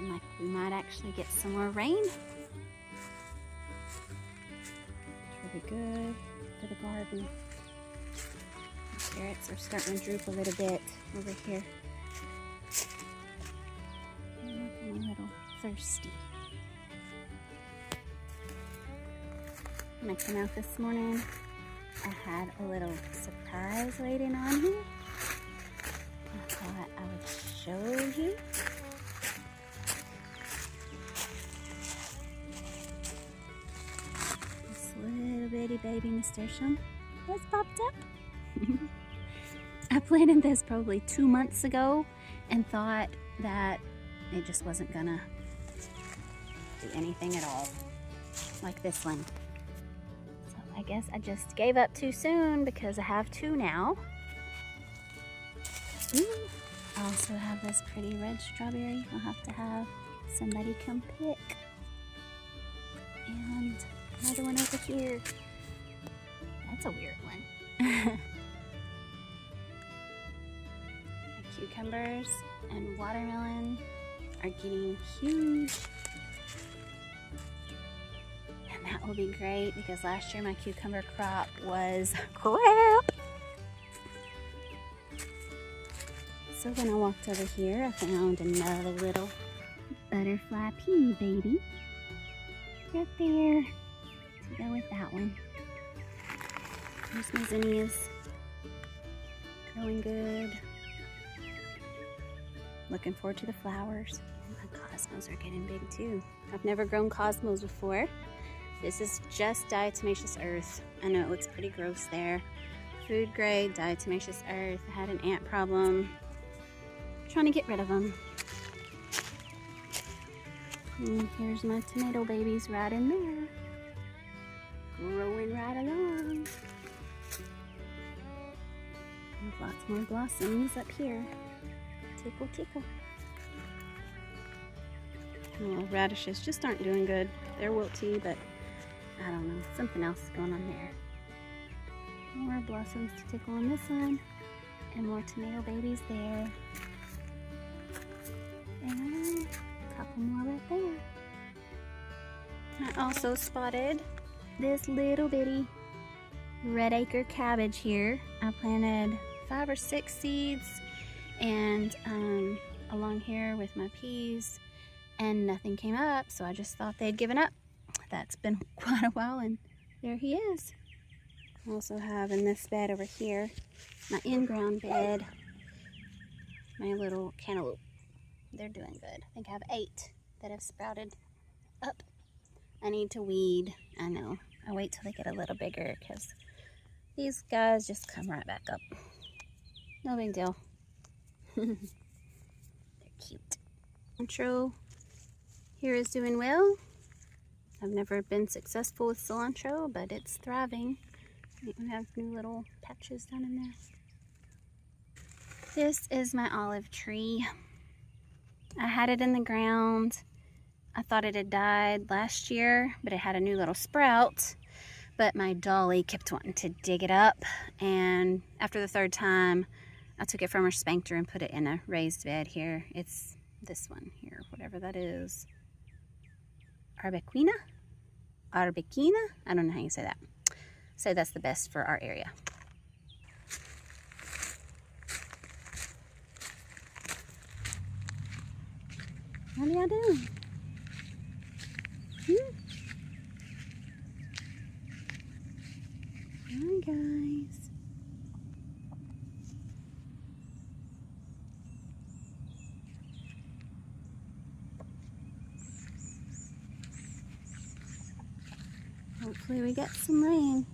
looking like we might actually get some more rain. It's really good for the garden. The carrots are starting to droop a little bit over here. I'm looking a little thirsty. When I came out this morning, I had a little surprise waiting on me. I thought I would show you. This little bitty baby nasturtium has popped up. I planted this probably 2 months ago and thought that it just wasn't gonna do anything at all, like this one. So I guess I just gave up too soon because I have 2 now. I also have this pretty red strawberry I'll have to have somebody come pick. And another one over here. That's a weird one. Cucumbers and watermelon are getting huge. And that will be great because last year my cucumber crop was crap. So when I walked over here, I found another little butterfly pea baby. Right there. To go with that one. Here's my zinnias. Growing good. Looking forward to the flowers. My cosmos are getting big too. I've never grown cosmos before. This is just diatomaceous earth. I know it looks pretty gross there. Food grade diatomaceous earth. I had an ant problem. Trying to get rid of them. And here's my tomato babies right in there. Growing right along. There's lots more blossoms up here. Tickle, tickle. Oh, radishes just aren't doing good. They're wilty, but I don't know. Something else is going on there. More blossoms to tickle on this one. And more tomato babies there. And a couple more right there. I also spotted this little bitty red acre cabbage here. I planted 5 or 6 seeds and along here with my peas, and nothing came up, so I just thought they'd given up. That's been quite a while, and there he is. I also have in this bed over here, my in-ground bed, my little cantaloupe. They're doing good. I think I have 8 that have sprouted up. I need to weed. I know. I wait till they get a little bigger because these guys just come right back up. No big deal. They're cute. Cilantro here is doing well. I've never been successful with cilantro, but it's thriving. We have new little patches down in there. This is my olive tree. I had it in the ground. I thought it had died last year, but it had a new little sprout. But my dolly kept wanting to dig it up, and after the 3rd time, I took it from her, spanked her, and put it in a raised bed here. It's this one here, whatever that is. Arbequina? Arbequina? I don't know how you say that. So that's the best for our area. How do y'all do? Hi guys. Hopefully we get some rain.